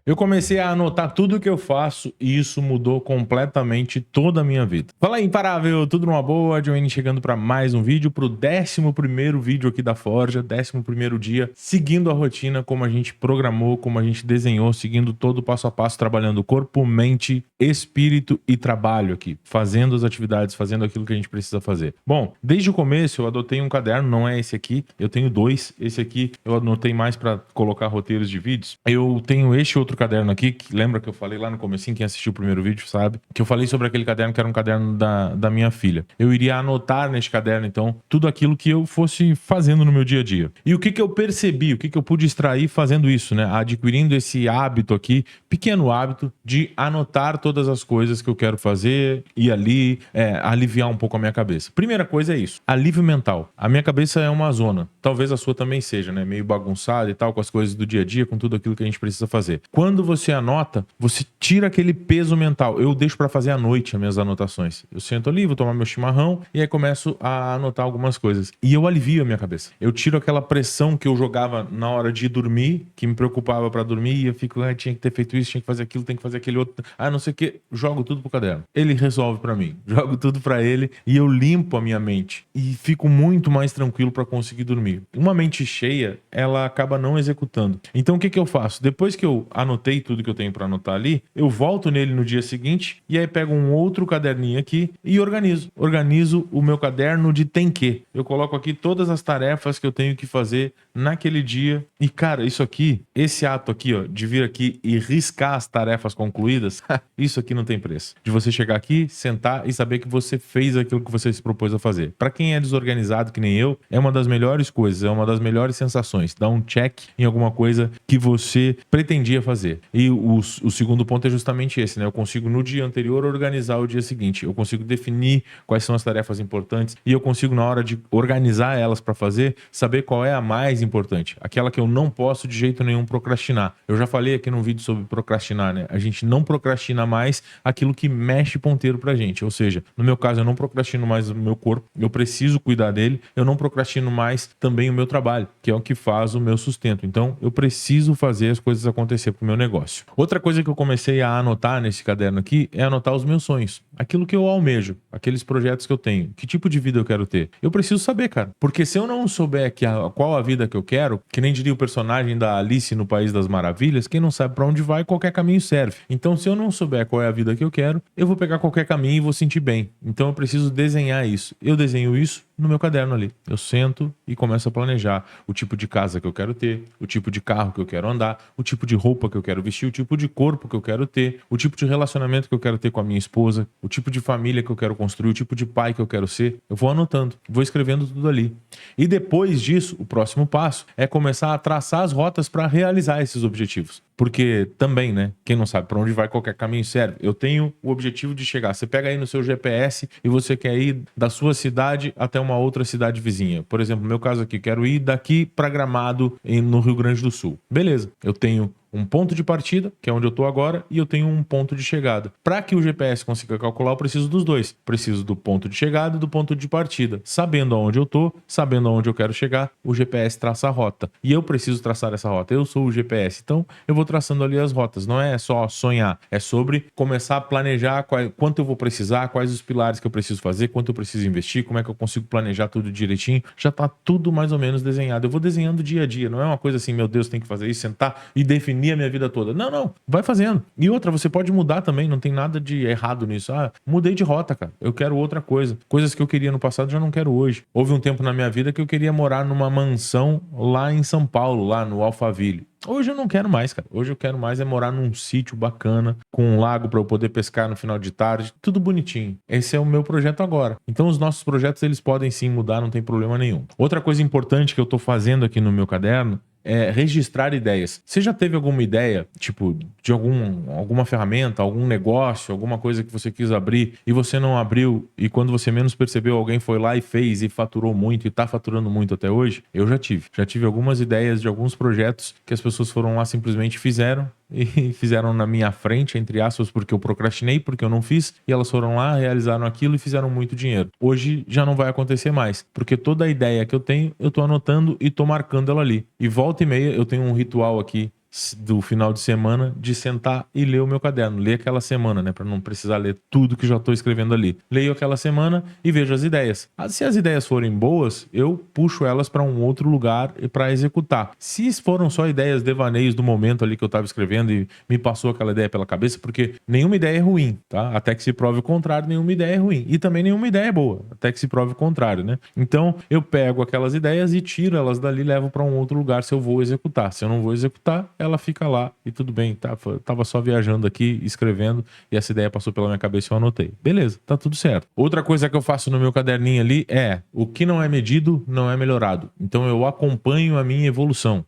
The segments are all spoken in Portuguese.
Eu comecei a anotar tudo que eu faço e isso mudou completamente toda a minha vida. Fala aí, imparável, tudo numa boa? Joanne chegando para mais um vídeo, pro 11º vídeo aqui da Forja, 11º dia, seguindo a rotina como a gente programou, como a gente desenhou, seguindo todo o passo a passo, trabalhando corpo, mente, espírito e trabalho aqui, fazendo as atividades, fazendo aquilo que a gente precisa fazer. Bom, desde o começo eu adotei um caderno, não é esse aqui, eu tenho dois, esse aqui eu anotei mais para colocar roteiros de vídeos. Eu tenho este outro caderno aqui, que lembra que eu falei lá no comecinho, quem assistiu o primeiro vídeo sabe, que eu falei sobre aquele caderno que era um caderno da minha filha. Eu iria anotar neste caderno, então, tudo aquilo que eu fosse fazendo no meu dia a dia. E o que que eu percebi, o que que eu pude extrair fazendo isso, né? Adquirindo esse hábito aqui, pequeno hábito, de anotar todas as coisas que eu quero fazer e ali aliviar um pouco a minha cabeça. Primeira coisa é isso, alívio mental. A minha cabeça é uma zona, talvez a sua também seja, né? Meio bagunçada e tal, com as coisas do dia a dia, com tudo aquilo que a gente precisa fazer. Quando você anota, você tira aquele peso mental. Eu deixo para fazer à noite as minhas anotações. Eu sento ali, vou tomar meu chimarrão e aí começo a anotar algumas coisas. E eu alivio a minha cabeça. Eu tiro aquela pressão que eu jogava na hora de dormir, que me preocupava para dormir, e eu fico, tinha que ter feito isso, tinha que fazer aquilo, tem que fazer aquele outro. Não sei o que. Jogo tudo pro caderno. Ele resolve para mim. Jogo tudo para ele e eu limpo a minha mente. E fico muito mais tranquilo para conseguir dormir. Uma mente cheia, ela acaba não executando. Então o que que eu faço? Depois que eu anotei tudo que eu tenho para anotar ali, eu volto nele no dia seguinte e aí pego um outro caderninho aqui e organizo. Organizo o meu caderno de tem que. Eu coloco aqui todas as tarefas que eu tenho que fazer naquele dia. E cara, isso aqui, esse ato aqui, ó, de vir aqui e riscar as tarefas concluídas, isso aqui não tem preço. De você chegar aqui, sentar e saber que você fez aquilo que você se propôs a fazer. Para quem é desorganizado que nem eu, é uma das melhores coisas, é uma das melhores sensações. Dar um check em alguma coisa que você pretendia fazer. E o segundo ponto é justamente esse, né? Eu consigo no dia anterior organizar o dia seguinte. Eu consigo definir quais são as tarefas importantes e eu consigo na hora de organizar elas para fazer, saber qual é a mais importante. Aquela que eu não posso de jeito nenhum procrastinar. Eu já falei aqui num vídeo sobre procrastinar, né? A gente não procrastina mais aquilo que mexe ponteiro pra gente. Ou seja, no meu caso eu não procrastino mais o meu corpo, eu preciso cuidar dele. Eu não procrastino mais também o meu trabalho, que é o que faz o meu sustento. Então eu preciso fazer as coisas acontecer pro meu negócio. Outra coisa que eu comecei a anotar nesse caderno aqui é anotar os meus sonhos. Aquilo que eu almejo, aqueles projetos que eu tenho. Que tipo de vida eu quero ter? Eu preciso saber, cara. Porque se eu não souber qual a vida que eu quero, que nem diria o personagem da Alice no País das Maravilhas, quem não sabe pra onde vai, qualquer caminho serve. Então se eu não souber qual é a vida que eu quero, eu vou pegar qualquer caminho e vou sentir bem. Então eu preciso desenhar isso. Eu desenho isso no meu caderno ali. Eu sento e começo a planejar o tipo de casa que eu quero ter, o tipo de carro que eu quero andar, o tipo de roupa que eu quero vestir, o tipo de corpo que eu quero ter, o tipo de relacionamento que eu quero ter com a minha esposa, o tipo de família que eu quero construir, o tipo de pai que eu quero ser. Eu vou anotando, vou escrevendo tudo ali. E depois disso, o próximo passo é começar a traçar as rotas para realizar esses objetivos. Porque também, né? Quem não sabe para onde vai, qualquer caminho serve. Eu tenho o objetivo de chegar. Você pega aí no seu GPS e você quer ir da sua cidade até uma outra cidade vizinha. Por exemplo, no meu caso aqui, quero ir daqui para Gramado, no Rio Grande do Sul. Beleza, eu tenho um ponto de partida, que é onde eu tô agora, e eu tenho um ponto de chegada. Para que o GPS consiga calcular, eu preciso dos dois. Preciso do ponto de chegada e do ponto de partida. Sabendo aonde eu tô, sabendo aonde eu quero chegar, o GPS traça a rota. E eu preciso traçar essa rota. Eu sou o GPS, então eu vou traçando ali as rotas. Não é só sonhar, é sobre começar a planejar quanto eu vou precisar, quais os pilares que eu preciso fazer, quanto eu preciso investir, como é que eu consigo planejar tudo direitinho. Já tá tudo mais ou menos desenhado. Eu vou desenhando dia a dia. Não é uma coisa assim, meu Deus, tem que fazer isso, sentar e definir a minha vida toda. Não, vai fazendo. E outra, você pode mudar também, não tem nada de errado nisso. Mudei de rota, cara. Eu quero outra coisa. Coisas que eu queria no passado já não quero hoje. Houve um tempo na minha vida que eu queria morar numa mansão lá em São Paulo, lá no Alphaville. Hoje eu não quero mais, cara. Hoje eu quero mais é morar num sítio bacana, com um lago para eu poder pescar no final de tarde, tudo bonitinho. Esse é o meu projeto agora. Então os nossos projetos, eles podem sim mudar, não tem problema nenhum. Outra coisa importante que eu tô fazendo aqui no meu caderno é registrar ideias. Você já teve alguma ideia, tipo, de alguma ferramenta, algum negócio, alguma coisa que você quis abrir e você não abriu e quando você menos percebeu, alguém foi lá e fez e faturou muito e tá faturando muito até hoje? Eu já tive. Já tive algumas ideias de alguns projetos que as pessoas foram lá, simplesmente fizeram e fizeram na minha frente, entre aspas, porque eu procrastinei, porque eu não fiz, e elas foram lá, realizaram aquilo e fizeram muito dinheiro. Hoje já não vai acontecer mais, porque toda a ideia que eu tenho, eu tô anotando e tô marcando ela ali. E volta e meia eu tenho um ritual aqui do final de semana de sentar e ler o meu caderno, ler aquela semana, né, para não precisar ler tudo que já estou escrevendo ali. Leio aquela semana e vejo as ideias. Se as ideias forem boas, eu puxo elas para um outro lugar e para executar. Se foram só ideias, devaneios do momento ali que eu estava escrevendo e me passou aquela ideia pela cabeça, porque nenhuma ideia é ruim, tá? Até que se prove o contrário, nenhuma ideia é ruim. E também nenhuma ideia é boa, até que se prove o contrário, né? Então, eu pego aquelas ideias e tiro elas dali e levo para um outro lugar se eu vou executar. Se eu não vou executar, ela fica lá e tudo bem, tá? Tava só viajando aqui, escrevendo e essa ideia passou pela minha cabeça e eu anotei. Beleza, tá tudo certo. Outra coisa que eu faço no meu caderninho ali é: o que não é medido não é melhorado. Então eu acompanho a minha evolução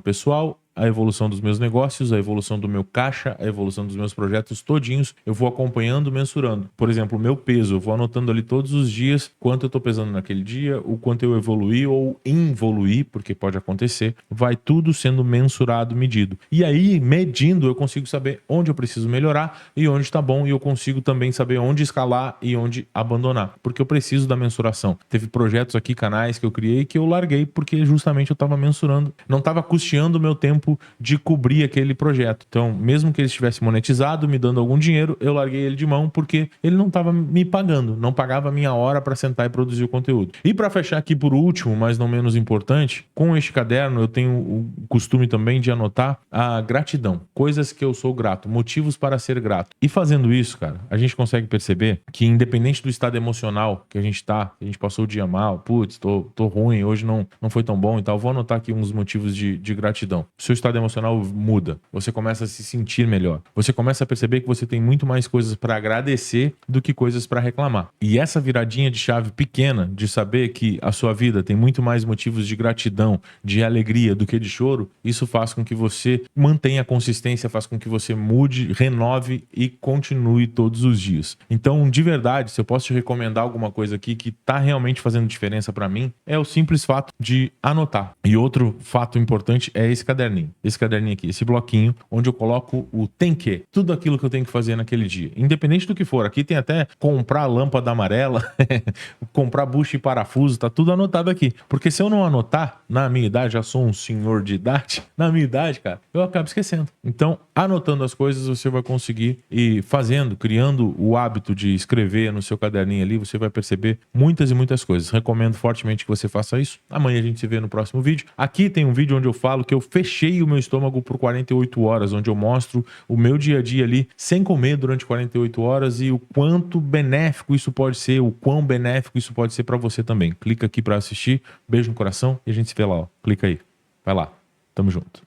pessoal, a evolução dos meus negócios, a evolução do meu caixa, a evolução dos meus projetos todinhos, eu vou acompanhando, mensurando. Por exemplo, o meu peso, eu vou anotando ali todos os dias quanto eu tô pesando naquele dia, o quanto eu evoluí ou involuí, porque pode acontecer. Vai tudo sendo mensurado, medido. E aí, medindo, eu consigo saber onde eu preciso melhorar e onde tá bom, e eu consigo também saber onde escalar e onde abandonar, porque eu preciso da mensuração. Teve projetos aqui, canais que eu criei que eu larguei porque justamente eu tava mensurando, não tava custeando o meu tempo de cobrir aquele projeto. Então, mesmo que ele estivesse monetizado, me dando algum dinheiro, eu larguei ele de mão porque ele não estava me pagando, não pagava a minha hora para sentar e produzir o conteúdo. E para fechar aqui por último, mas não menos importante, com este caderno eu tenho o costume também de anotar a gratidão, coisas que eu sou grato, motivos para ser grato. E fazendo isso, cara, a gente consegue perceber que independente do estado emocional que a gente tá, a gente passou o dia mal, putz, tô ruim, hoje não foi tão bom e tal, vou anotar aqui uns motivos de gratidão. Seu estado emocional muda, você começa a se sentir melhor, você começa a perceber que você tem muito mais coisas para agradecer do que coisas para reclamar. E essa viradinha de chave pequena de saber que a sua vida tem muito mais motivos de gratidão, de alegria do que de choro, isso faz com que você mantenha a consistência, faz com que você mude, renove e continue todos os dias. Então, de verdade, se eu posso te recomendar alguma coisa aqui que tá realmente fazendo diferença para mim, é o simples fato de anotar. E outro fato importante é esse caderninho aqui, esse bloquinho, onde eu coloco o tem que, tudo aquilo que eu tenho que fazer naquele dia, independente do que for. Aqui tem até comprar lâmpada amarela, comprar bucha e parafuso, tá tudo anotado aqui. Porque se eu não anotar, na minha idade, já sou um senhor de idade, na minha idade, cara, eu acabo esquecendo. Então, anotando as coisas, você vai conseguir ir fazendo, criando o hábito de escrever no seu caderninho ali, você vai perceber muitas e muitas coisas. Recomendo fortemente que você faça isso. Amanhã a gente se vê no próximo vídeo. Aqui tem um vídeo onde eu falo que eu fechei o meu estômago por 48 horas, onde eu mostro o meu dia a dia ali, sem comer durante 48 horas e o quanto benéfico isso pode ser, o quão benéfico isso pode ser para você também. Clica aqui para assistir, beijo no coração e a gente se vê lá, ó. Clica aí. Vai lá. Tamo junto.